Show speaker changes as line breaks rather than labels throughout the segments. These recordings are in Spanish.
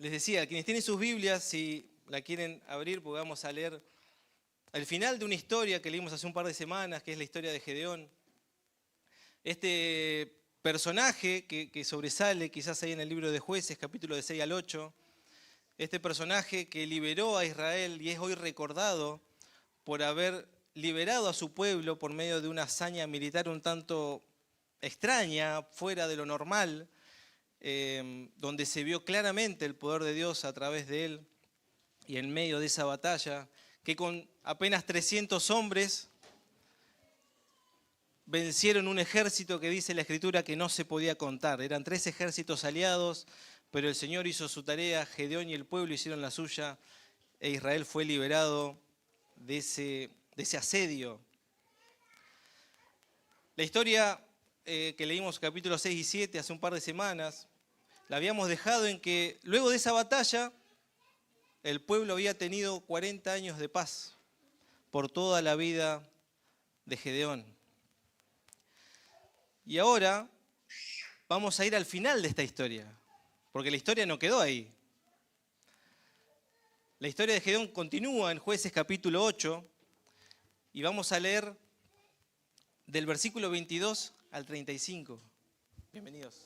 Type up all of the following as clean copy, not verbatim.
Les decía, quienes tienen sus Biblias, si la quieren abrir, pues vamos a leer al final de una historia que leímos hace un par de semanas, que es la historia de Gedeón. Este personaje que sobresale quizás ahí en el libro de Jueces, capítulo de 6 al 8, este personaje que liberó a Israel y es hoy recordado por haber liberado a su pueblo por medio de una hazaña militar un tanto extraña, fuera de lo normal, donde se vio claramente el poder de Dios a través de él y en medio de esa batalla, que con apenas 300 hombres vencieron un ejército que dice la Escritura que no se podía contar. Eran 3 ejércitos aliados, pero el Señor hizo su tarea, Gedeón y el pueblo hicieron la suya, e Israel fue liberado de ese asedio. La historia que leímos capítulos 6 y 7 hace un par de semanas, la habíamos dejado en que luego de esa batalla, el pueblo había tenido 40 años de paz por toda la vida de Gedeón. Y ahora vamos a ir al final de esta historia, porque la historia no quedó ahí. La historia de Gedeón continúa en Jueces capítulo 8 y vamos a leer del versículo 22 al 35. Bienvenidos.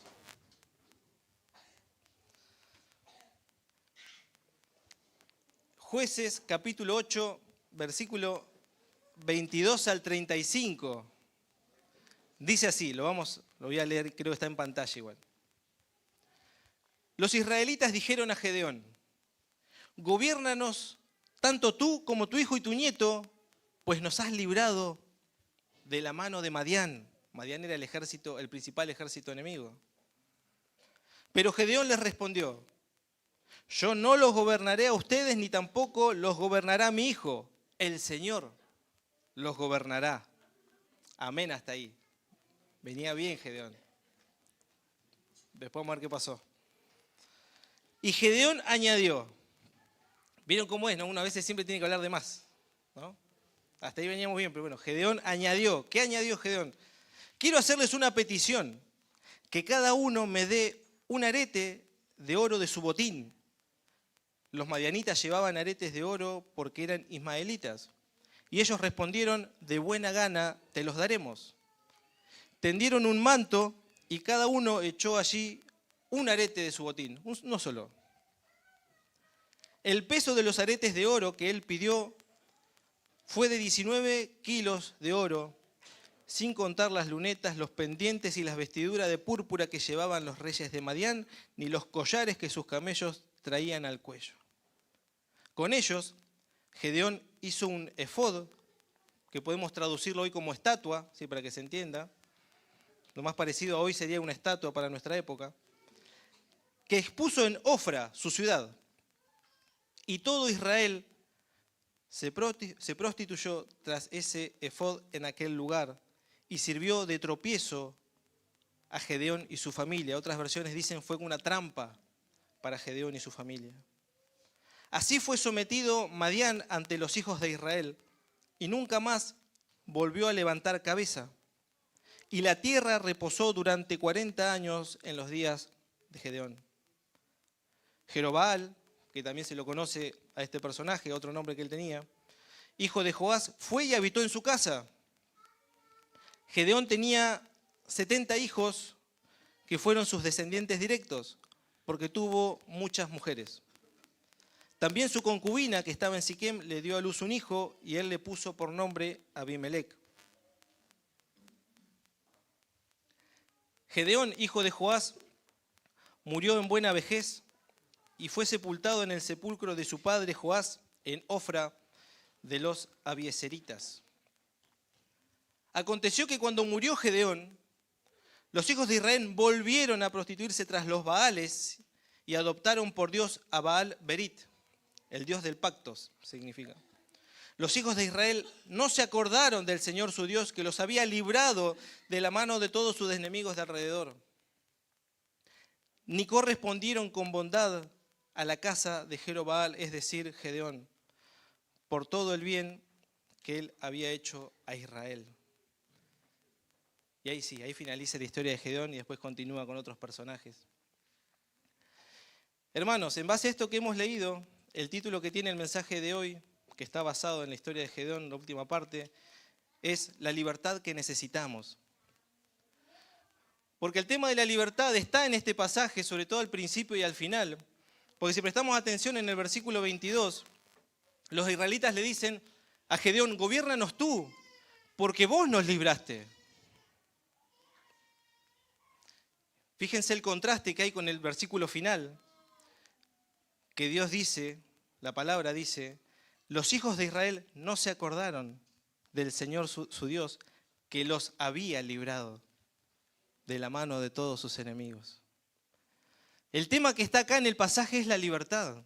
Jueces capítulo 8, versículo 22 al 35. Dice así, lo voy a leer, creo que está en pantalla igual. Los israelitas dijeron a Gedeón: gobiérnanos tanto tú como tu hijo y tu nieto, pues nos has librado de la mano de Madián. Madián era el principal ejército enemigo. Pero Gedeón les respondió: yo no los gobernaré a ustedes, ni tampoco los gobernará mi hijo. El Señor los gobernará. Amén hasta ahí. Venía bien Gedeón. Después vamos a ver qué pasó. Y Gedeón añadió. ¿Vieron cómo es, no? Uno a veces siempre tiene que hablar de más, ¿no? Hasta ahí veníamos bien, pero bueno, Gedeón añadió. ¿Qué añadió Gedeón? Quiero hacerles una petición, que cada uno me dé un arete de oro de su botín. Los madianitas llevaban aretes de oro porque eran ismaelitas. Y ellos respondieron: de buena gana te los daremos. Tendieron un manto y cada uno echó allí un arete de su botín, uno solo. El peso de los aretes de oro que él pidió fue de 19 kilos de oro, sin contar las lunetas, los pendientes y las vestiduras de púrpura que llevaban los reyes de Madián, ni los collares que sus camellos traían al cuello. Con ellos, Gedeón hizo un efod, que podemos traducirlo hoy como estatua, ¿sí? Para que se entienda. Lo más parecido a hoy sería una estatua para nuestra época, que expuso en Ofra, su ciudad. Y todo Israel se prostituyó tras ese efod en aquel lugar y sirvió de tropiezo a Gedeón y su familia. Otras versiones dicen fue una trampa para Gedeón y su familia. Así fue sometido Madián ante los hijos de Israel y nunca más volvió a levantar cabeza. Y la tierra reposó durante 40 años en los días de Gedeón. Jerobaal, que también se lo conoce a este personaje, otro nombre que él tenía, hijo de Joás, fue y habitó en su casa. Gedeón tenía 70 hijos que fueron sus descendientes directos, porque tuvo muchas mujeres. También su concubina, que estaba en Siquem, le dio a luz un hijo y él le puso por nombre Abimelec. Gedeón, hijo de Joás, murió en buena vejez y fue sepultado en el sepulcro de su padre Joás en Ofra de los Abieseritas. Aconteció que cuando murió Gedeón, los hijos de Israel volvieron a prostituirse tras los Baales y adoptaron por Dios a Baal Berit, el Dios del pacto, significa. Los hijos de Israel no se acordaron del Señor su Dios, que los había librado de la mano de todos sus enemigos de alrededor, ni correspondieron con bondad a la casa de Jerobaal, es decir, Gedeón, por todo el bien que él había hecho a Israel. Y ahí sí, ahí finaliza la historia de Gedeón y después continúa con otros personajes. Hermanos, en base a esto que hemos leído, el título que tiene el mensaje de hoy, que está basado en la historia de Gedeón, la última parte, es la libertad que necesitamos. Porque el tema de la libertad está en este pasaje, sobre todo al principio y al final. Porque si prestamos atención en el versículo 22, los israelitas le dicen a Gedeón, gobiérnanos tú, porque vos nos libraste. Fíjense el contraste que hay con el versículo final, que Dios dice, la palabra dice, los hijos de Israel no se acordaron del Señor su Dios, que los había librado de la mano de todos sus enemigos. El tema que está acá en el pasaje es la libertad.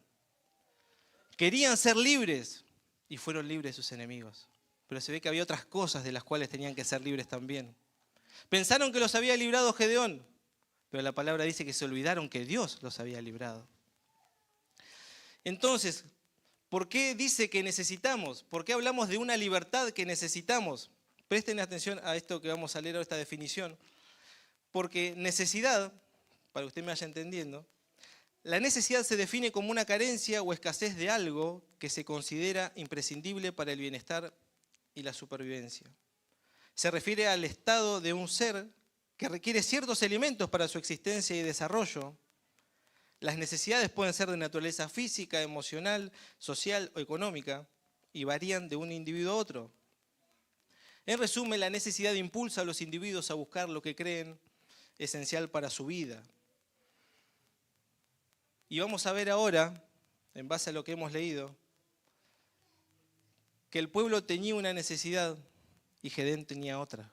Querían ser libres y fueron libres sus enemigos. Pero se ve que había otras cosas de las cuales tenían que ser libres también. Pensaron que los había librado Gedeón, pero la palabra dice que se olvidaron que Dios los había librado. Entonces, ¿por qué dice que necesitamos? ¿Por qué hablamos de una libertad que necesitamos? Presten atención a esto que vamos a leer, a esta definición. Porque necesidad, para que usted me vaya entendiendo, la necesidad se define como una carencia o escasez de algo que se considera imprescindible para el bienestar y la supervivencia. Se refiere al estado de un ser que requiere ciertos elementos para su existencia y desarrollo. Las necesidades pueden ser de naturaleza física, emocional, social o económica y varían de un individuo a otro. En resumen, la necesidad impulsa a los individuos a buscar lo que creen esencial para su vida. Y vamos a ver ahora, en base a lo que hemos leído, que el pueblo tenía una necesidad y Gedeón tenía otra.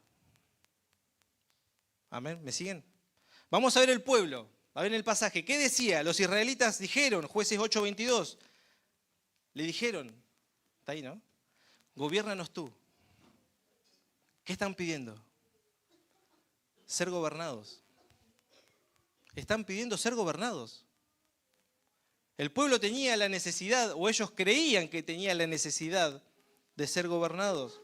Amén, ¿me siguen? Vamos a ver el pueblo, a ver el pasaje. ¿Qué decía? Los israelitas dijeron, Jueces 8:22, le dijeron, está ahí, ¿no? Gobiérnanos tú. ¿Qué están pidiendo? Ser gobernados. Están pidiendo ser gobernados. El pueblo tenía la necesidad, o ellos creían que tenía la necesidad de ser gobernados.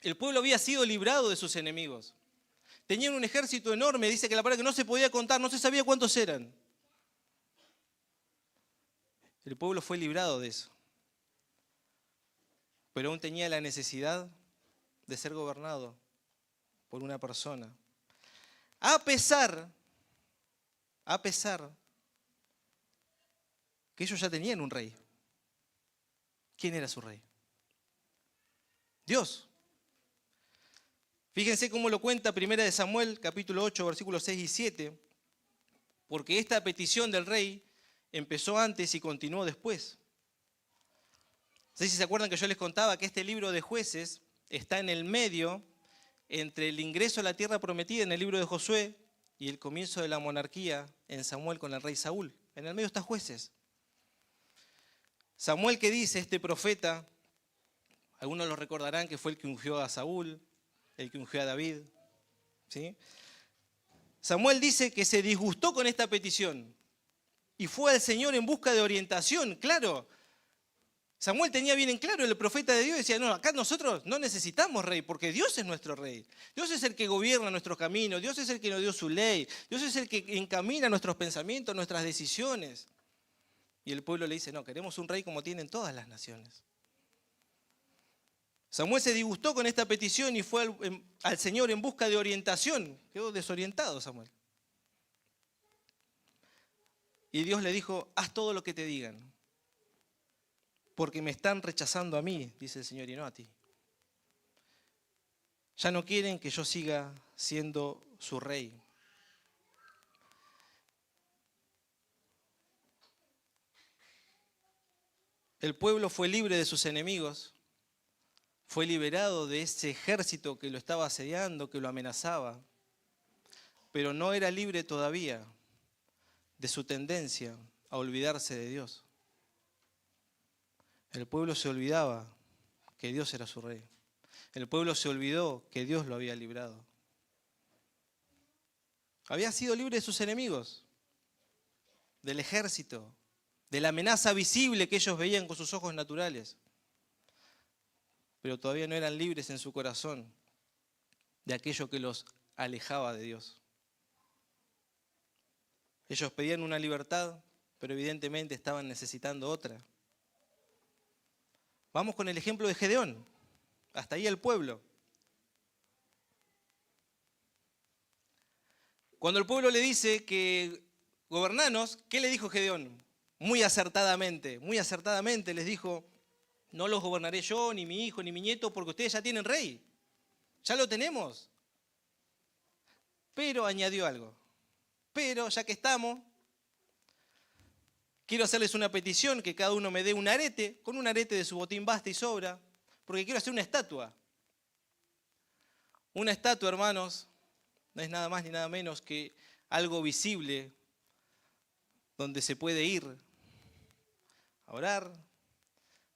El pueblo había sido librado de sus enemigos. Tenían un ejército enorme, dice que la palabra que no se podía contar, no se sabía cuántos eran. El pueblo fue librado de eso. Pero aún tenía la necesidad de ser gobernado por una persona. A pesar que ellos ya tenían un rey. ¿Quién era su rey? Dios. Fíjense cómo lo cuenta 1 Samuel, capítulo 8, versículos 6 y 7, porque esta petición del rey empezó antes y continuó después. No sé si se acuerdan que yo les contaba que este libro de Jueces está en el medio entre el ingreso a la tierra prometida en el libro de Josué y el comienzo de la monarquía en Samuel con el rey Saúl. En el medio está Jueces. Samuel, que dice, este profeta, algunos lo recordarán que fue el que ungió a Saúl, el que ungió a David, ¿sí? Samuel dice que se disgustó con esta petición y fue al Señor en busca de orientación. Claro, Samuel tenía bien en claro, el profeta de Dios decía, no, acá nosotros no necesitamos rey, porque Dios es nuestro rey. Dios es el que gobierna nuestros caminos, Dios es el que nos dio su ley, Dios es el que encamina nuestros pensamientos, nuestras decisiones. Y el pueblo le dice, no, queremos un rey como tienen todas las naciones. Samuel se disgustó con esta petición y fue al Señor en busca de orientación. Quedó desorientado Samuel. Y Dios le dijo, haz todo lo que te digan, porque me están rechazando a mí, dice el Señor, y no a ti. Ya no quieren que yo siga siendo su rey. El pueblo fue libre de sus enemigos. Fue liberado de ese ejército que lo estaba asediando, que lo amenazaba, pero no era libre todavía de su tendencia a olvidarse de Dios. El pueblo se olvidaba que Dios era su rey. El pueblo se olvidó que Dios lo había librado. Había sido libre de sus enemigos, del ejército, de la amenaza visible que ellos veían con sus ojos naturales. Pero todavía no eran libres en su corazón de aquello que los alejaba de Dios. Ellos pedían una libertad, pero evidentemente estaban necesitando otra. Vamos con el ejemplo de Gedeón. Hasta ahí el pueblo. Cuando el pueblo le dice que gobernanos, ¿qué le dijo Gedeón? Muy acertadamente les dijo: no los gobernaré yo, ni mi hijo, ni mi nieto, porque ustedes ya tienen rey. Ya lo tenemos. Pero añadió algo. Pero ya que estamos, quiero hacerles una petición, que cada uno me dé un arete. Con un arete de su botín basta y sobra, porque quiero hacer una estatua. Una estatua, hermanos, no es nada más ni nada menos que algo visible, donde se puede ir a orar,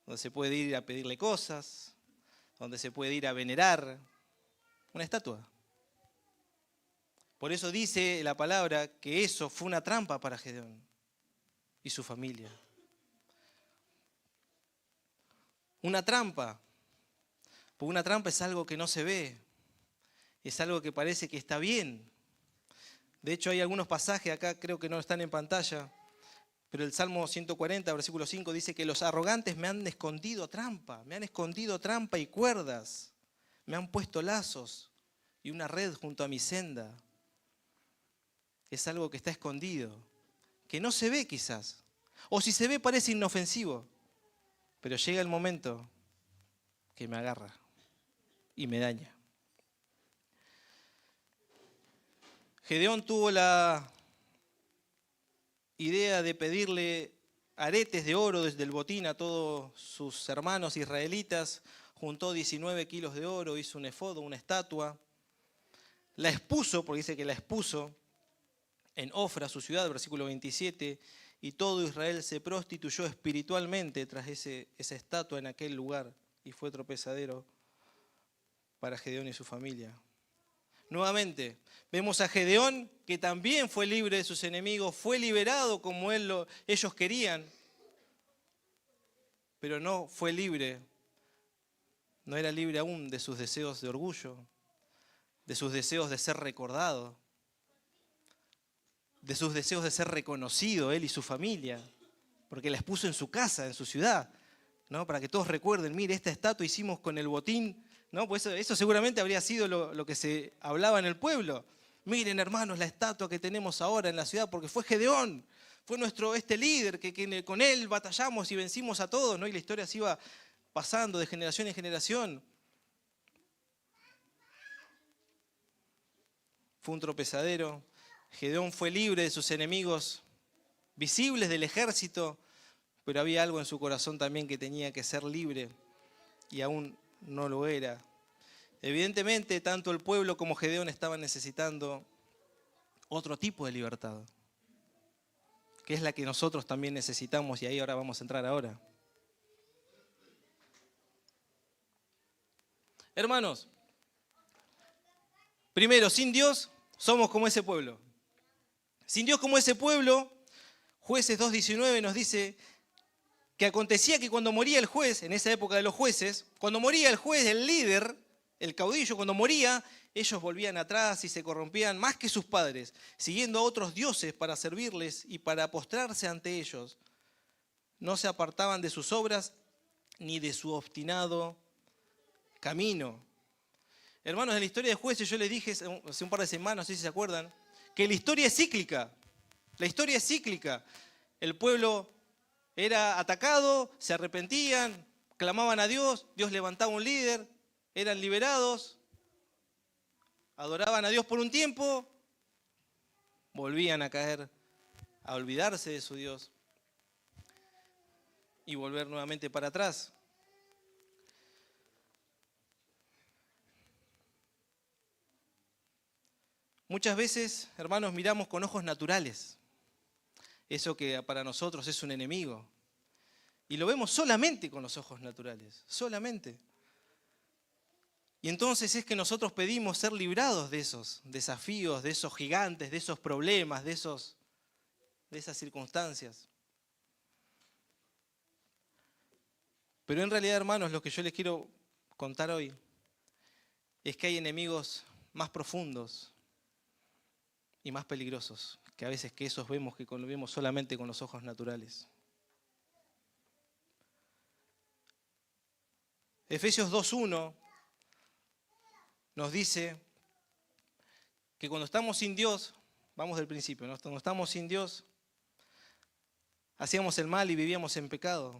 donde se puede ir a pedirle cosas, donde se puede ir a venerar. Una estatua. Por eso dice la palabra que eso fue una trampa para Gedeón y su familia. Una trampa. Porque una trampa es algo que no se ve. Es algo que parece que está bien. De hecho, hay algunos pasajes acá, creo que no están en pantalla, pero el Salmo 140, versículo 5, dice que los arrogantes me han escondido trampa y cuerdas, me han puesto lazos y una red junto a mi senda. Es algo que está escondido, que no se ve quizás, o si se ve parece inofensivo, pero llega el momento que me agarra y me daña. Gedeón tuvo la idea de pedirle aretes de oro desde el botín a todos sus hermanos israelitas. Juntó 19 kilos de oro, hizo un efodo, una estatua. La expuso, porque dice que la expuso en Ofra, su ciudad, versículo 27, y todo Israel se prostituyó espiritualmente tras esa estatua en aquel lugar, y fue tropezadero para Gedeón y su familia. Nuevamente, vemos a Gedeón, que también fue libre de sus enemigos, fue liberado como ellos querían, pero no fue libre, no era libre aún de sus deseos de orgullo, de sus deseos de ser recordado, de sus deseos de ser reconocido, él y su familia, porque la expuso en su casa, en su ciudad, ¿no? Para que todos recuerden: mire, esta estatua hicimos con el botín, ¿no? Pues eso seguramente habría sido lo que se hablaba en el pueblo. Miren, hermanos, la estatua que tenemos ahora en la ciudad, porque fue Gedeón, fue este líder que con él batallamos y vencimos a todos, ¿no? Y la historia se iba pasando de generación en generación. Fue un tropezadero. Gedeón fue libre de sus enemigos visibles del ejército, pero había algo en su corazón también que tenía que ser libre y aún no lo era. Evidentemente, tanto el pueblo como Gedeón estaban necesitando otro tipo de libertad, que es la que nosotros también necesitamos, y ahí ahora vamos a entrar ahora. Hermanos, primero, sin Dios somos como ese pueblo. Sin Dios como ese pueblo, Jueces 2:19 nos dice que acontecía que cuando moría el juez, en esa época de los jueces, cuando moría el juez, el líder, el caudillo, cuando moría, ellos volvían atrás y se corrompían más que sus padres, siguiendo a otros dioses para servirles y para postrarse ante ellos. No se apartaban de sus obras ni de su obstinado camino. Hermanos, en la historia de Jueces yo les dije hace un par de semanas, no sé si se acuerdan, que la historia es cíclica. La historia es cíclica. El pueblo era atacado, se arrepentían, clamaban a Dios, Dios levantaba un líder, eran liberados, adoraban a Dios por un tiempo, volvían a caer, a olvidarse de su Dios y volver nuevamente para atrás. Muchas veces, hermanos, miramos con ojos naturales eso que para nosotros es un enemigo. Y lo vemos solamente con los ojos naturales, solamente. Y entonces es que nosotros pedimos ser librados de esos desafíos, de esos gigantes, de esos problemas, de esas circunstancias. Pero en realidad, hermanos, lo que yo les quiero contar hoy es que hay enemigos más profundos y más peligrosos que a veces que esos vemos que lo vemos solamente con los ojos naturales. Efesios 2:1 nos dice que cuando estamos sin Dios, vamos del principio, ¿no? Cuando estamos sin Dios, hacíamos el mal y vivíamos en pecado,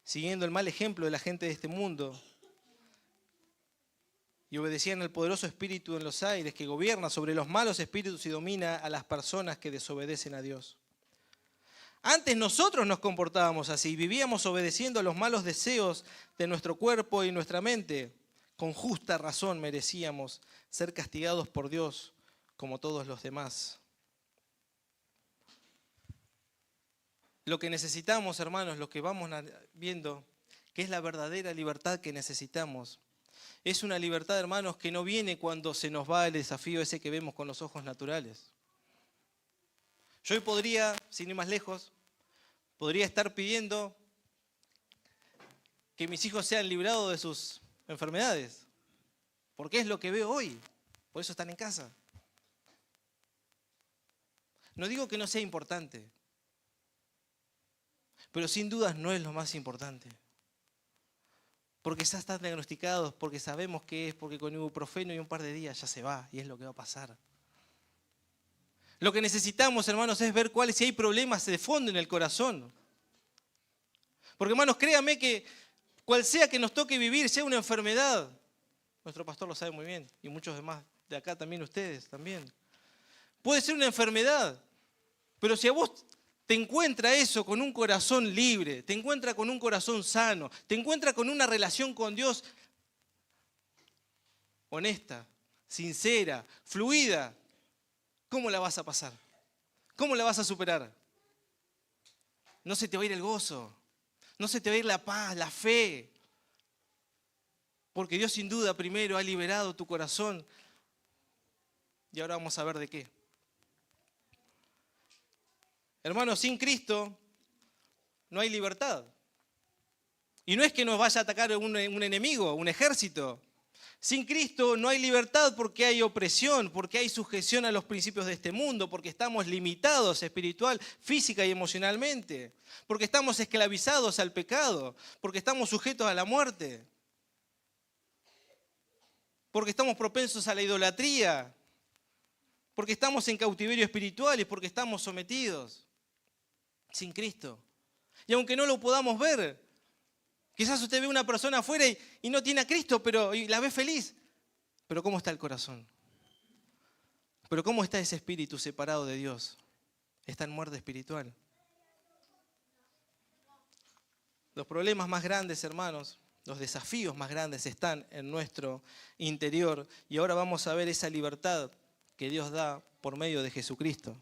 siguiendo el mal ejemplo de la gente de este mundo, y obedecían al poderoso espíritu en los aires que gobierna sobre los malos espíritus y domina a las personas que desobedecen a Dios. Antes nosotros nos comportábamos así, vivíamos obedeciendo a los malos deseos de nuestro cuerpo y nuestra mente. Con justa razón merecíamos ser castigados por Dios como todos los demás. Lo que necesitamos, hermanos, lo que vamos viendo, que es la verdadera libertad que necesitamos, es una libertad, hermanos, que no viene cuando se nos va el desafío ese que vemos con los ojos naturales. Yo hoy podría, sin ir más lejos, podría estar pidiendo que mis hijos sean librados de sus enfermedades, porque es lo que veo hoy, por eso están en casa. No digo que no sea importante, pero sin dudas no es lo más importante. Porque ya están diagnosticados, porque sabemos qué es, porque con ibuprofeno y un par de días ya se va, y es lo que va a pasar. Lo que necesitamos, hermanos, es ver cuáles, si hay problemas de fondo en el corazón. Porque, hermanos, créanme que cual sea que nos toque vivir, sea una enfermedad, nuestro pastor lo sabe muy bien, y muchos demás de acá también, ustedes también. Puede ser una enfermedad, pero si a vos te encuentra eso con un corazón libre, te encuentra con un corazón sano, te encuentra con una relación con Dios honesta, sincera, fluida, ¿cómo la vas a pasar? ¿Cómo la vas a superar? No se te va a ir el gozo, no se te va a ir la paz, la fe, porque Dios sin duda primero ha liberado tu corazón y ahora vamos a ver de qué. Hermanos, sin Cristo no hay libertad. Y no es que nos vaya a atacar un enemigo, un ejército. Sin Cristo no hay libertad porque hay opresión, porque hay sujeción a los principios de este mundo, porque estamos limitados espiritual, física y emocionalmente, porque estamos esclavizados al pecado, porque estamos sujetos a la muerte, porque estamos propensos a la idolatría, porque estamos en cautiverio espiritual y porque estamos sometidos. Sin Cristo. Y aunque no lo podamos ver, quizás usted ve una persona afuera y no tiene a Cristo, pero y la ve feliz. Pero ¿cómo está el corazón? Pero ¿cómo está ese espíritu separado de Dios? Está en muerte espiritual. Los problemas más grandes, hermanos, los desafíos más grandes están en nuestro interior. Y ahora vamos a ver esa libertad que Dios da por medio de Jesucristo.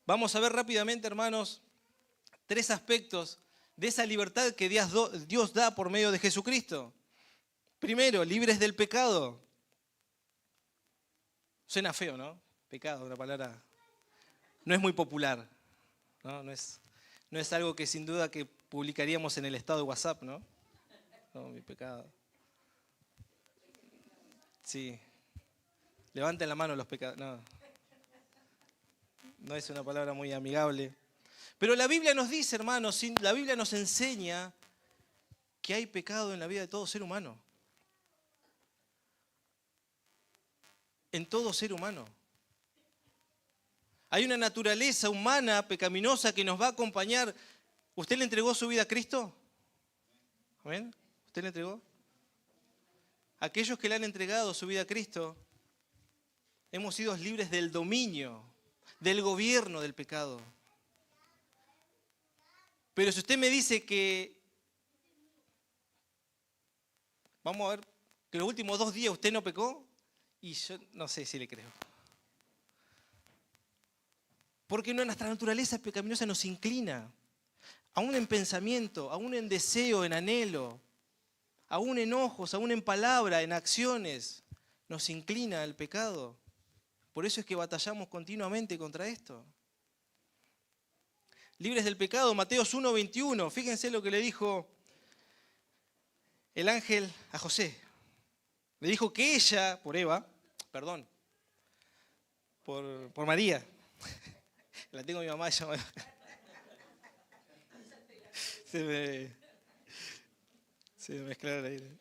Vamos a ver rápidamente, hermanos, 3 aspectos de esa libertad que Dios da por medio de Jesucristo. Primero, libres del pecado. Suena feo, ¿no? Pecado, una palabra no es muy popular, ¿no? No es algo que sin duda que publicaríamos en el estado de WhatsApp, ¿no? No, mi pecado. Sí. Levanten la mano los pecados. No es una palabra muy amigable. Pero la Biblia nos dice, hermanos, la Biblia nos enseña que hay pecado en la vida de todo ser humano. En todo ser humano. Hay una naturaleza humana pecaminosa que nos va a acompañar. ¿Usted le entregó su vida a Cristo? ¿Amén? ¿Usted le entregó? Aquellos que le han entregado su vida a Cristo, hemos sido libres del dominio, del gobierno del pecado. Pero si usted me dice que, vamos a ver, que los últimos 2 días usted no pecó, y yo no sé si le creo. Porque nuestra naturaleza pecaminosa nos inclina, aún en pensamiento, aún en deseo, en anhelo, aún en ojos, aún en palabra, en acciones, nos inclina al pecado. Por eso es que batallamos continuamente contra esto. Libres del pecado, Mateos 1:21. Fíjense lo que le dijo el ángel a José. Le dijo que ella, por Eva, perdón, por María, la tengo mi mamá llamada. Se me mezclaron ahí.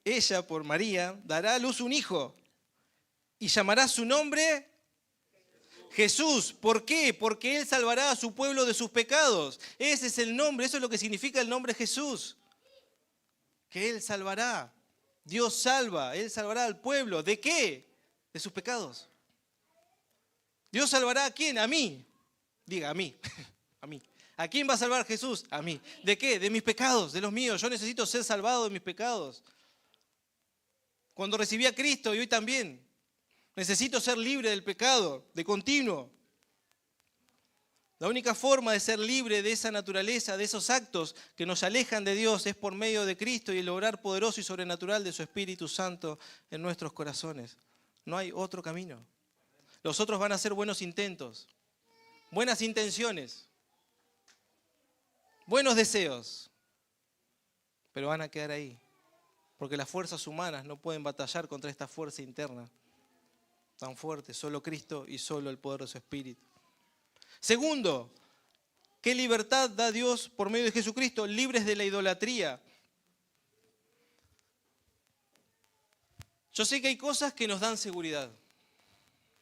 Ella, por María, dará a luz un hijo y llamará su nombre Jesús. ¿Por qué? Porque Él salvará a su pueblo de sus pecados. Ese es el nombre, eso es lo que significa el nombre Jesús. Que Él salvará. Dios salva, Él salvará al pueblo. ¿De qué? De sus pecados. ¿Dios salvará a quién? A mí. Diga, a mí. A mí. ¿A quién va a salvar Jesús? A mí. ¿De qué? De mis pecados, de los míos. Yo necesito ser salvado de mis pecados. Cuando recibí a Cristo y hoy también, necesito ser libre del pecado, de continuo. La única forma de ser libre de esa naturaleza, de esos actos que nos alejan de Dios, es por medio de Cristo y el obrar poderoso y sobrenatural de su Espíritu Santo en nuestros corazones. No hay otro camino. Los otros van a ser buenos intentos, buenas intenciones, buenos deseos, pero van a quedar ahí. Porque las fuerzas humanas no pueden batallar contra esta fuerza interna tan fuerte, solo Cristo y solo el poder de su Espíritu. Segundo, ¿qué libertad da Dios por medio de Jesucristo? Libres de la idolatría. Yo sé que hay cosas que nos dan seguridad,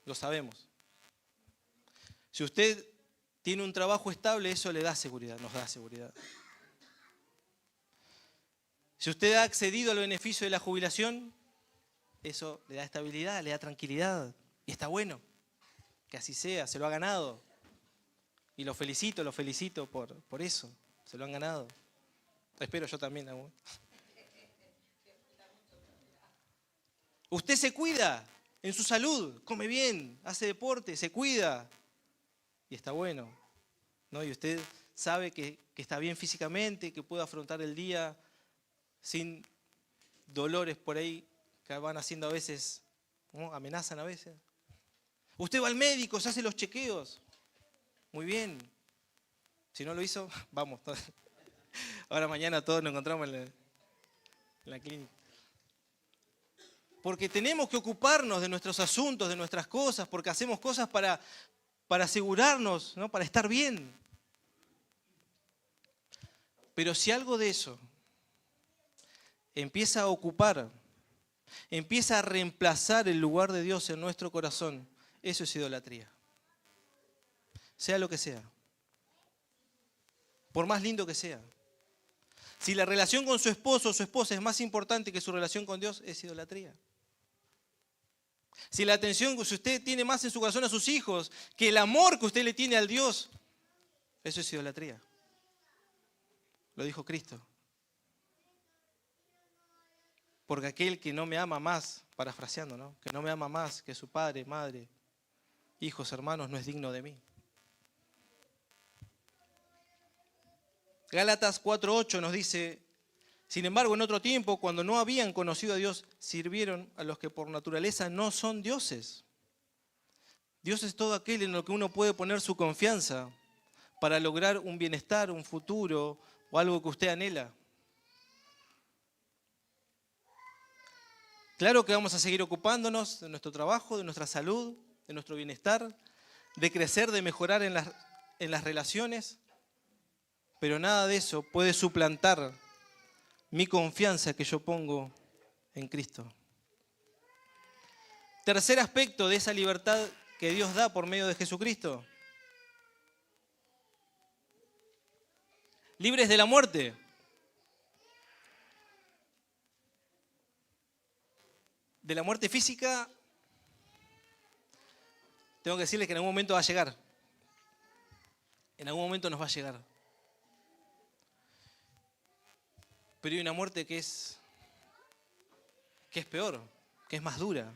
lo sabemos. Si usted tiene un trabajo estable, eso le da seguridad, nos da seguridad. Si usted ha accedido al beneficio de la jubilación, eso le da estabilidad, le da tranquilidad. Y está bueno que así sea, se lo ha ganado. Y lo felicito por eso, se lo han ganado. Espero yo también. Usted se cuida en su salud, come bien, hace deporte, se cuida. Y está bueno, ¿no? Y usted sabe que está bien físicamente, que puede afrontar el día sin dolores por ahí que van haciendo a veces, ¿no? Amenazan a veces. Usted va al médico, se hace los chequeos. Muy bien. Si no lo hizo, vamos. Ahora mañana todos nos encontramos en la clínica. Porque tenemos que ocuparnos de nuestros asuntos, de nuestras cosas, porque hacemos cosas para asegurarnos, ¿no? Para estar bien. Pero si algo de eso empieza a ocupar, empieza a reemplazar el lugar de Dios en nuestro corazón, eso es idolatría. Sea lo que sea. Por más lindo que sea. Si la relación con su esposo o su esposa es más importante que su relación con Dios, es idolatría. Si la atención que usted tiene más en su corazón a sus hijos que el amor que usted le tiene al Dios, eso es idolatría. Lo dijo Cristo. Porque aquel que no me ama más, parafraseando, ¿no? Que no me ama más que su padre, madre, hijos, hermanos, no es digno de mí. Gálatas 4:8 nos dice: sin embargo, en otro tiempo, cuando no habían conocido a Dios, sirvieron a los que por naturaleza no son dioses. Dios es todo aquel en lo que uno puede poner su confianza para lograr un bienestar, un futuro o algo que usted anhela. Claro que vamos a seguir ocupándonos de nuestro trabajo, de nuestra salud, de nuestro bienestar, de crecer, de mejorar en las relaciones, pero nada de eso puede suplantar mi confianza que yo pongo en Cristo. Tercer aspecto de esa libertad que Dios da por medio de Jesucristo. Libres de la muerte. De la muerte física, tengo que decirles que en algún momento va a llegar. En algún momento nos va a llegar. Pero hay una muerte que es peor, que es más dura.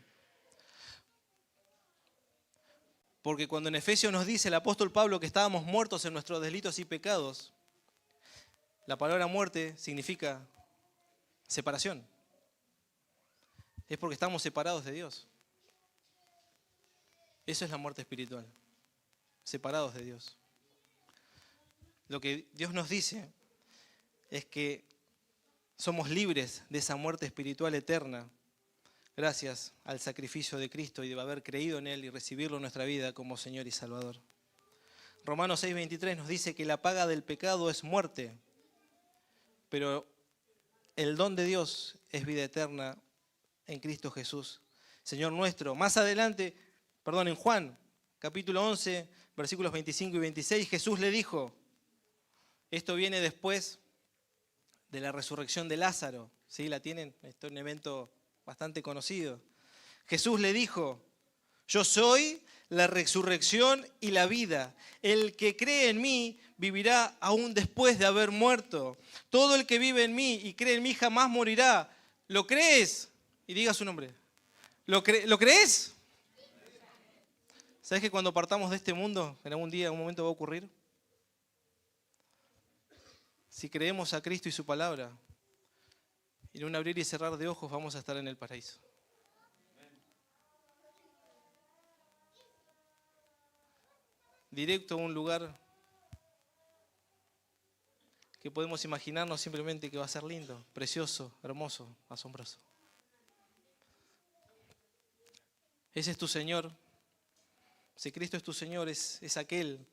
Porque cuando en Efesios nos dice el apóstol Pablo que estábamos muertos en nuestros delitos y pecados, la palabra muerte significa separación. Es porque estamos separados de Dios. Eso es la muerte espiritual. Separados de Dios. Lo que Dios nos dice es que Somos libres de esa muerte espiritual eterna, gracias al sacrificio de Cristo y de haber creído en Él y recibirlo en nuestra vida como Señor y Salvador. Romanos 6:23 nos dice que la paga del pecado es muerte, pero el don de Dios es vida eterna en Cristo Jesús, Señor nuestro. Más adelante, en Juan, capítulo 11, versículos 25 y 26, Jesús le dijo, esto viene después de la resurrección de Lázaro, ¿sí? ¿La tienen? Esto es un evento bastante conocido. Jesús le dijo, yo soy la resurrección y la vida. El que cree en mí vivirá aún después de haber muerto. Todo el que vive en mí y cree en mí jamás morirá. ¿Lo crees? Y diga su nombre. ¿Lo crees? ¿Sabes que cuando partamos de este mundo, en algún día, en algún momento va a ocurrir? Si creemos a Cristo y su palabra, en un abrir y cerrar de ojos vamos a estar en el paraíso. Directo a un lugar que podemos imaginarnos simplemente que va a ser lindo, precioso, hermoso, asombroso. Ese es tu Señor. Si Cristo es tu Señor, es aquel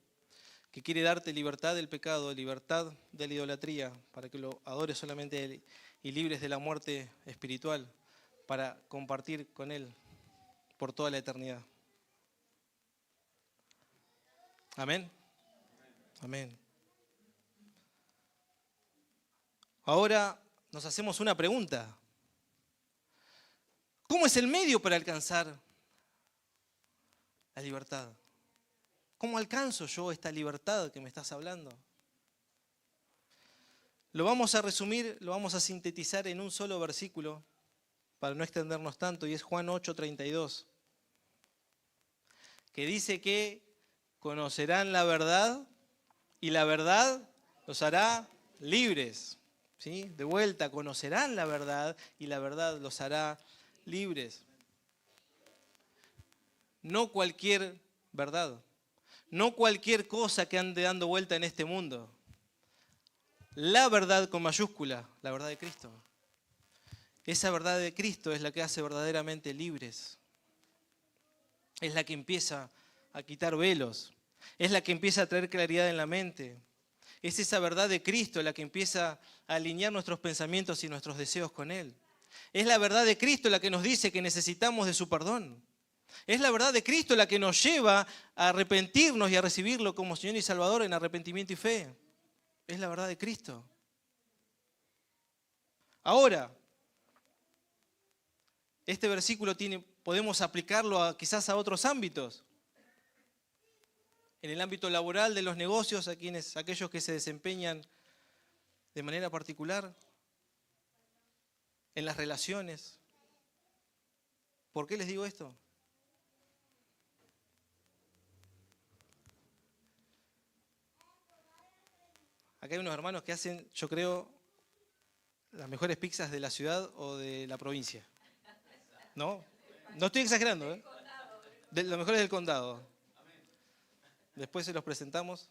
que quiere darte libertad del pecado, libertad de la idolatría, para que lo adores solamente a Él y libres de la muerte espiritual, para compartir con Él por toda la eternidad. Amén. Amén. Ahora nos hacemos una pregunta. ¿Cómo es el medio para alcanzar la libertad? ¿Cómo alcanzo yo esta libertad que me estás hablando? Lo vamos a resumir, lo vamos a sintetizar en un solo versículo para no extendernos tanto, y es Juan 8:32, que dice que conocerán la verdad y la verdad los hará libres. ¿Sí? De vuelta, conocerán la verdad y la verdad los hará libres. No cualquier verdad, no cualquier cosa que ande dando vuelta en este mundo. La verdad con mayúscula, la verdad de Cristo. Esa verdad de Cristo es la que hace verdaderamente libres. Es la que empieza a quitar velos. Es la que empieza a traer claridad en la mente. Es esa verdad de Cristo la que empieza a alinear nuestros pensamientos y nuestros deseos con Él. Es la verdad de Cristo la que nos dice que necesitamos de su perdón. Es la verdad de Cristo la que nos lleva a arrepentirnos y a recibirlo como Señor y Salvador en arrepentimiento y fe. Es la verdad de Cristo. Ahora, este versículo podemos aplicarlo quizás a otros ámbitos. En el ámbito laboral, de los negocios, aquellos que se desempeñan de manera particular, en las relaciones. ¿Por qué les digo esto? Acá hay unos hermanos que hacen, yo creo, las mejores pizzas de la ciudad o de la provincia. ¿No? No estoy exagerando, ¿eh? Los mejores del condado. Después se los presentamos.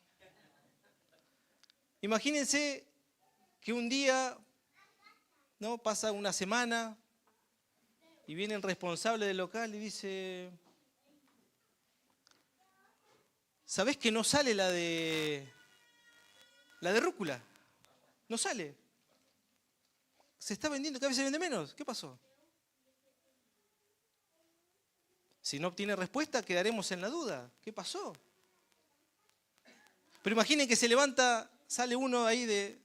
Imagínense que un día, ¿no? Pasa una semana y viene el responsable del local y dice, ¿sabés que no sale la de rúcula? No sale. Se está vendiendo, cada vez se vende menos. ¿Qué pasó? Si no obtiene respuesta, quedaremos en la duda. ¿Qué pasó? Pero imaginen que sale uno ahí de...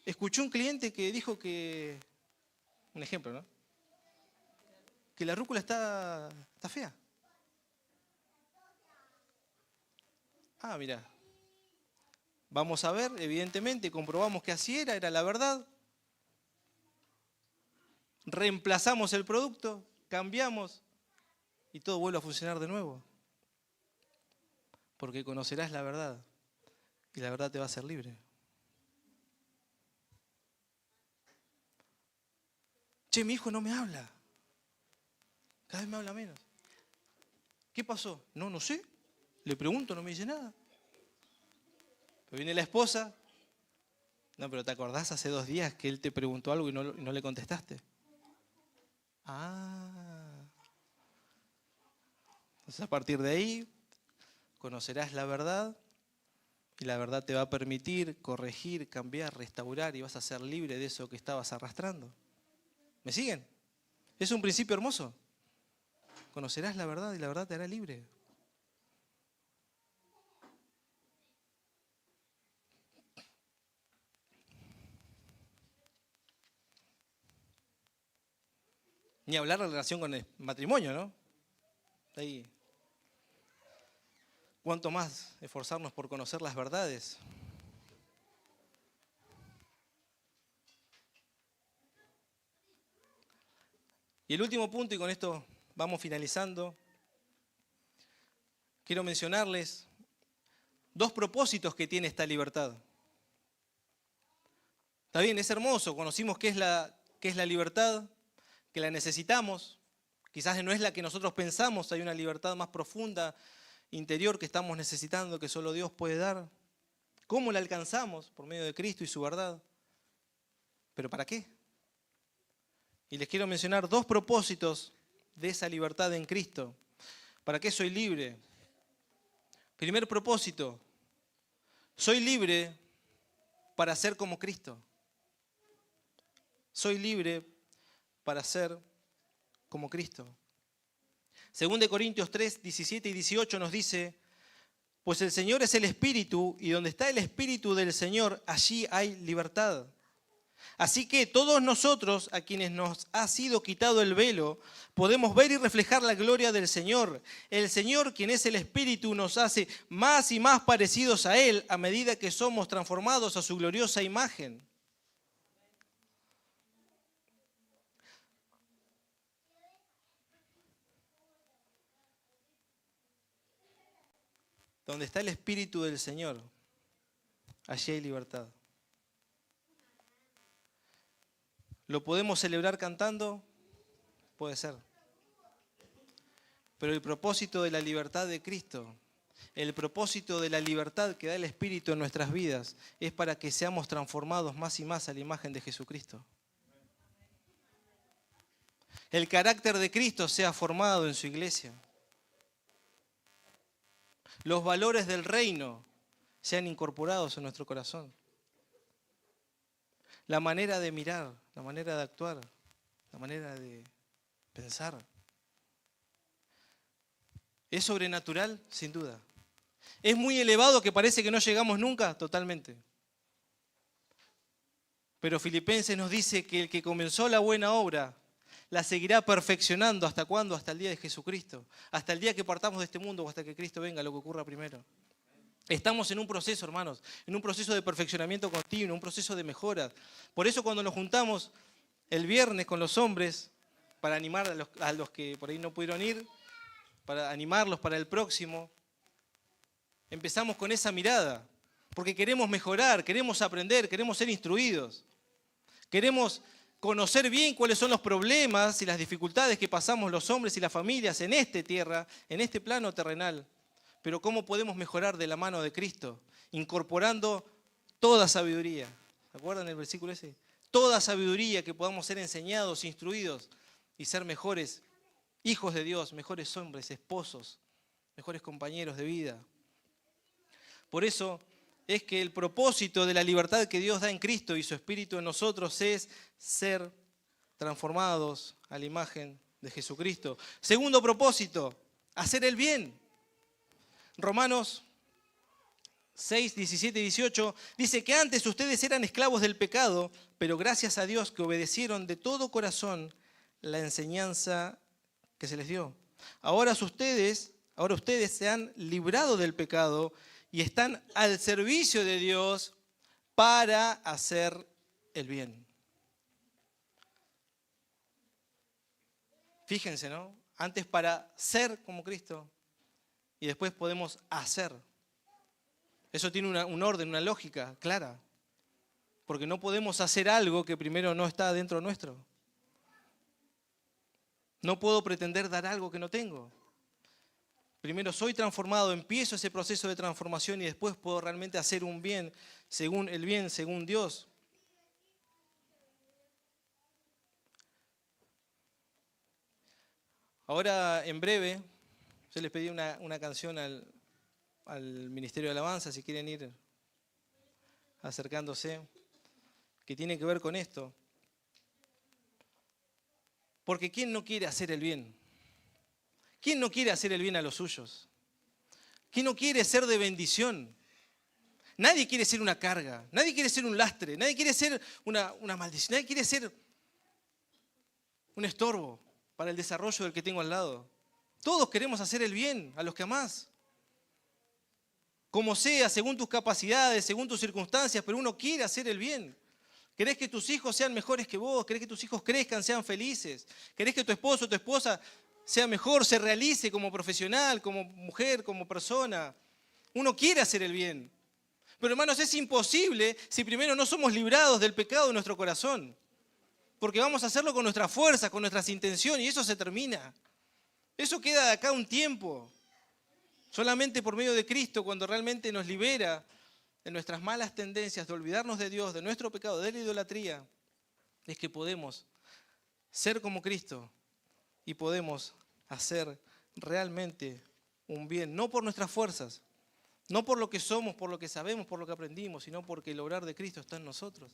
escuchó un cliente que dijo que... Un ejemplo, ¿no? Que la rúcula está fea. Mira. Vamos a ver, evidentemente, comprobamos que así era la verdad. Reemplazamos el producto, cambiamos y todo vuelve a funcionar de nuevo. Porque conocerás la verdad y la verdad te va a hacer libre. Che, mi hijo no me habla. Cada vez me habla menos. ¿Qué pasó? No sé. Le pregunto, no me dice nada. Pero viene la esposa, No, pero ¿te acordás hace 2 días que él te preguntó algo y no le contestaste? Ah. Entonces a partir de ahí conocerás la verdad y la verdad te va a permitir corregir, cambiar, restaurar y vas a ser libre de eso que estabas arrastrando. ¿Me siguen? Es un principio hermoso. Conocerás la verdad y la verdad te hará libre. Ni hablar de la relación con el matrimonio, ¿no? Ahí. ¿Cuánto más esforzarnos por conocer las verdades? Y el último punto, y con esto vamos finalizando, quiero mencionarles 2 propósitos que tiene esta libertad. Está bien, es hermoso, conocimos qué es la libertad, que la necesitamos. Quizás no es la que nosotros pensamos, hay una libertad más profunda, interior que estamos necesitando, que solo Dios puede dar. ¿Cómo la alcanzamos? Por medio de Cristo y su verdad. ¿Pero para qué? Y les quiero mencionar 2 propósitos de esa libertad en Cristo. ¿Para qué soy libre? Primer propósito, soy libre para ser como Cristo. Soy libre para ser como Cristo. 2 Corintios 3, 17 y 18 nos dice, pues el Señor es el Espíritu, y donde está el Espíritu del Señor, allí hay libertad. Así que todos nosotros, a quienes nos ha sido quitado el velo, podemos ver y reflejar la gloria del Señor. El Señor, quien es el Espíritu, nos hace más y más parecidos a Él a medida que somos transformados a su gloriosa imagen. Donde está el Espíritu del Señor, allí hay libertad. ¿Lo podemos celebrar cantando? Puede ser. Pero el propósito de la libertad de Cristo, el propósito de la libertad que da el Espíritu en nuestras vidas, es para que seamos transformados más y más a la imagen de Jesucristo. El carácter de Cristo sea formado en su iglesia. Los valores del reino sean incorporados en nuestro corazón. La manera de mirar, la manera de actuar, la manera de pensar. ¿Es sobrenatural? Sin duda. ¿Es muy elevado que parece que no llegamos nunca? Totalmente. Pero Filipenses nos dice que el que comenzó la buena obra la seguirá perfeccionando. ¿Hasta cuándo? Hasta el día de Jesucristo. Hasta el día que partamos de este mundo o hasta que Cristo venga, lo que ocurra primero. Estamos en un proceso, hermanos, en un proceso de perfeccionamiento continuo, un proceso de mejora. Por eso cuando nos juntamos el viernes con los hombres, para animar a los que por ahí no pudieron ir, para animarlos para el próximo, empezamos con esa mirada, porque queremos mejorar, queremos aprender, queremos ser instruidos. Queremos conocer bien cuáles son los problemas y las dificultades que pasamos los hombres y las familias en esta tierra, en este plano terrenal. Pero cómo podemos mejorar de la mano de Cristo, incorporando toda sabiduría. ¿Se acuerdan el versículo ese? Toda sabiduría, que podamos ser enseñados, instruidos y ser mejores hijos de Dios, mejores hombres, esposos, mejores compañeros de vida. Por eso es que el propósito de la libertad que Dios da en Cristo y su Espíritu en nosotros es ser transformados a la imagen de Jesucristo. Segundo propósito, hacer el bien. Romanos 6, 17 y 18 dice que antes ustedes eran esclavos del pecado, pero gracias a Dios que obedecieron de todo corazón la enseñanza que se les dio. Ahora ustedes se han librado del pecado y están al servicio de Dios para hacer el bien. Fíjense, ¿no? Antes para ser como Cristo y después podemos hacer. Eso tiene un orden, una lógica clara. Porque no podemos hacer algo que primero no está dentro nuestro. No puedo pretender dar algo que no tengo. Primero soy transformado, empiezo ese proceso de transformación y después puedo realmente hacer un bien según Dios. Ahora, en breve, yo les pedí una canción al Ministerio de Alabanza, si quieren ir acercándose, que tiene que ver con esto. Porque ¿quién no quiere hacer el bien? ¿Quién no quiere hacer el bien a los suyos? ¿Quién no quiere ser de bendición? Nadie quiere ser una carga, nadie quiere ser un lastre, nadie quiere ser una maldición, nadie quiere ser un estorbo para el desarrollo del que tengo al lado. Todos queremos hacer el bien a los que amás. Como sea, según tus capacidades, según tus circunstancias, pero uno quiere hacer el bien. ¿Querés que tus hijos sean mejores que vos? ¿Querés que tus hijos crezcan, sean felices? ¿Querés que tu esposo o tu esposa sea mejor, se realice como profesional, como mujer, como persona? Uno quiere hacer el bien. Pero hermanos, es imposible si primero no somos librados del pecado de nuestro corazón. Porque vamos a hacerlo con nuestras fuerzas, con nuestras intenciones, y eso se termina. Eso queda de acá un tiempo. Solamente por medio de Cristo, cuando realmente nos libera de nuestras malas tendencias, de olvidarnos de Dios, de nuestro pecado, de la idolatría, es que podemos ser como Cristo y podemos hacer realmente un bien, no por nuestras fuerzas, no por lo que somos, por lo que sabemos, por lo que aprendimos, sino porque el obrar de Cristo está en nosotros.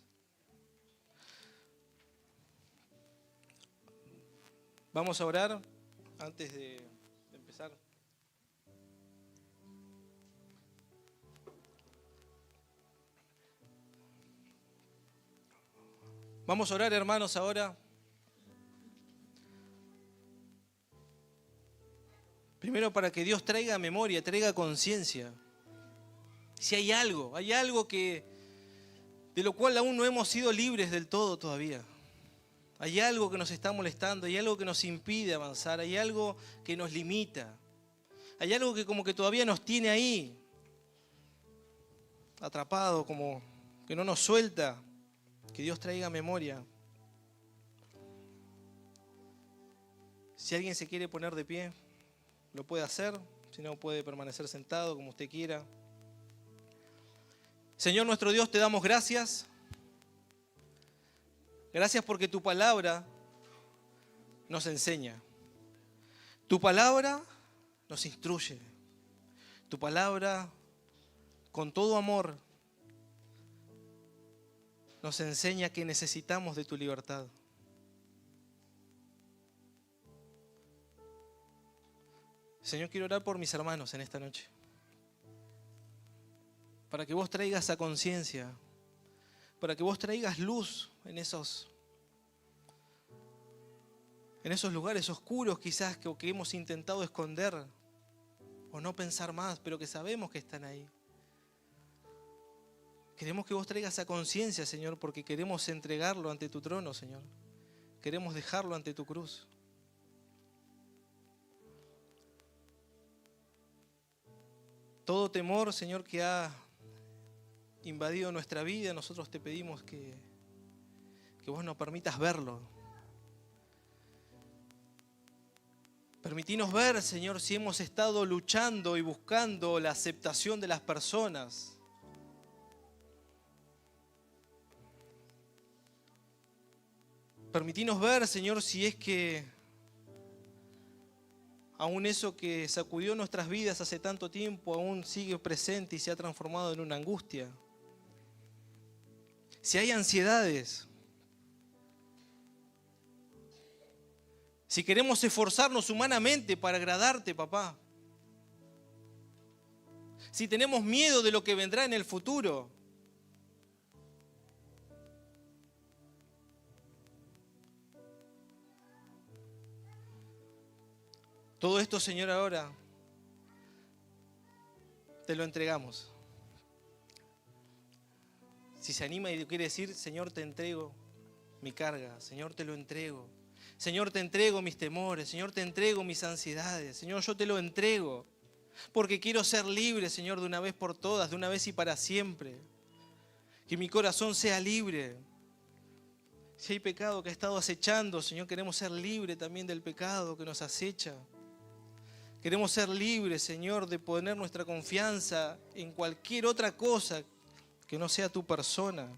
Vamos a orar antes de empezar. Vamos a orar, hermanos, ahora. Primero para que Dios traiga memoria, traiga conciencia. Si hay algo de lo cual aún no hemos sido libres del todo todavía. Hay algo que nos está molestando, hay algo que nos impide avanzar, hay algo que nos limita. Hay algo que como que todavía nos tiene ahí, atrapado, como que no nos suelta. Que Dios traiga memoria. Si alguien se quiere poner de pie, lo puede hacer. Si no, puede permanecer sentado como usted quiera. Señor nuestro Dios, te damos gracias. Gracias porque tu palabra nos enseña. Tu palabra nos instruye. Tu palabra, con todo amor, nos enseña que necesitamos de tu libertad. Señor, quiero orar por mis hermanos en esta noche. Para que vos traigas a conciencia, para que vos traigas luz en esos lugares oscuros quizás que hemos intentado esconder o no pensar más, pero que sabemos que están ahí. Queremos que vos traigas a conciencia, Señor, porque queremos entregarlo ante tu trono, Señor. Queremos dejarlo ante tu cruz. Todo temor, Señor, que ha invadido nuestra vida, nosotros te pedimos que vos nos permitas verlo. Permitinos ver, Señor, si hemos estado luchando y buscando la aceptación de las personas. Permitinos ver, Señor, si es que aún eso que sacudió nuestras vidas hace tanto tiempo aún sigue presente y se ha transformado en una angustia. Si hay ansiedades, si queremos esforzarnos humanamente para agradarte, papá, si tenemos miedo de lo que vendrá en el futuro, todo esto, Señor, ahora te lo entregamos. Si se anima y quiere decir, Señor, te entrego mi carga, Señor, te lo entrego. Señor, te entrego mis temores, Señor, te entrego mis ansiedades. Señor, yo te lo entrego porque quiero ser libre, Señor, de una vez por todas, de una vez y para siempre. Que mi corazón sea libre. Si hay pecado que ha estado acechando, Señor, queremos ser libres también del pecado que nos acecha. Queremos ser libres, Señor, de poner nuestra confianza en cualquier otra cosa que no sea tu persona.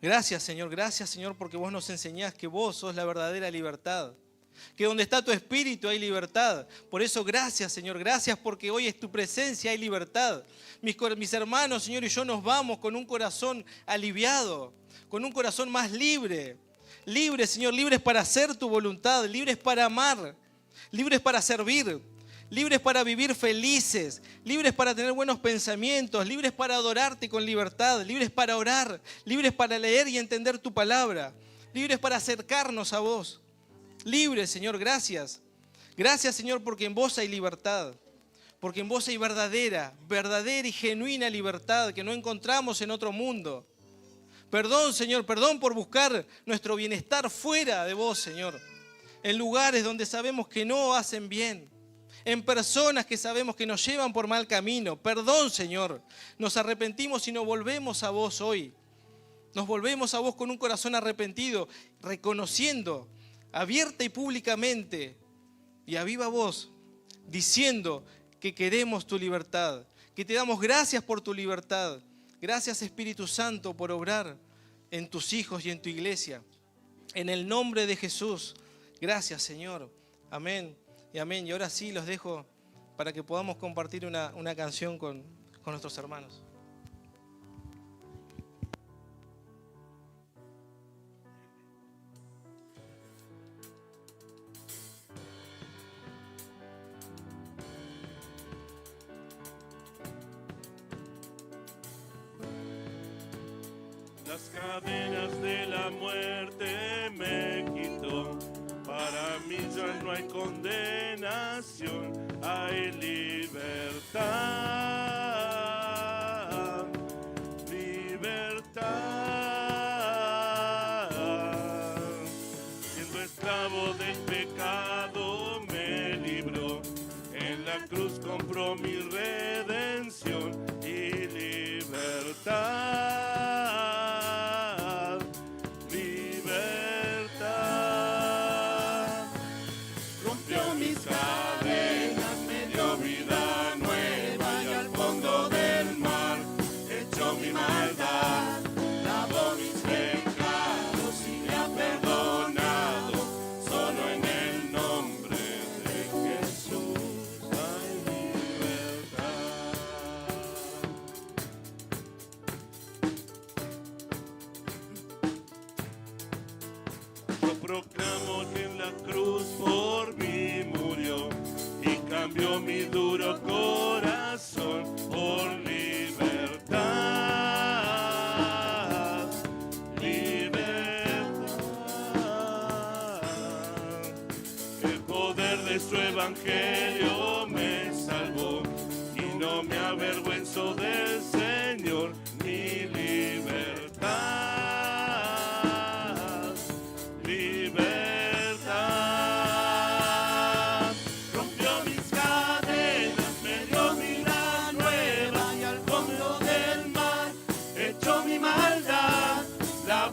Gracias, Señor, porque vos nos enseñás que vos sos la verdadera libertad. Que donde está tu espíritu hay libertad. Por eso gracias, Señor, gracias porque hoy es tu presencia, hay libertad. Mis hermanos, Señor, y yo nos vamos con un corazón aliviado, con un corazón más libre. Libres, Señor, libres para hacer tu voluntad, libres para amar, libres para servir, libres para vivir felices, libres para tener buenos pensamientos, libres para adorarte con libertad, libres para orar, libres para leer y entender tu palabra, libres para acercarnos a vos. Libres, Señor, gracias. Gracias, Señor, porque en vos hay libertad, porque en vos hay verdadera y genuina libertad que no encontramos en otro mundo. Perdón, Señor, perdón por buscar nuestro bienestar fuera de vos, Señor, en lugares donde sabemos que no hacen bien, en personas que sabemos que nos llevan por mal camino. Perdón, Señor, nos arrepentimos y nos volvemos a vos hoy. Nos volvemos a vos con un corazón arrepentido, reconociendo abierta y públicamente y a viva voz, diciendo que queremos tu libertad, que te damos gracias por tu libertad. Gracias, Espíritu Santo, por obrar en tus hijos y en tu iglesia. En el nombre de Jesús, gracias, Señor. Amén y amén. Y ahora sí los dejo para que podamos compartir una canción con nuestros hermanos.
Las cadenas de la muerte me quitó. Para mí ya no hay condenación, hay libertad. Libertad. Siendo esclavo del pecado me libró. En la cruz compró mi redención y libertad. Proclamo que en la cruz por mí murió y cambió mi duro corazón por libertad. Libertad. El poder de su evangelio me salvó y no me avergüenzo del Señor, mi libertad. La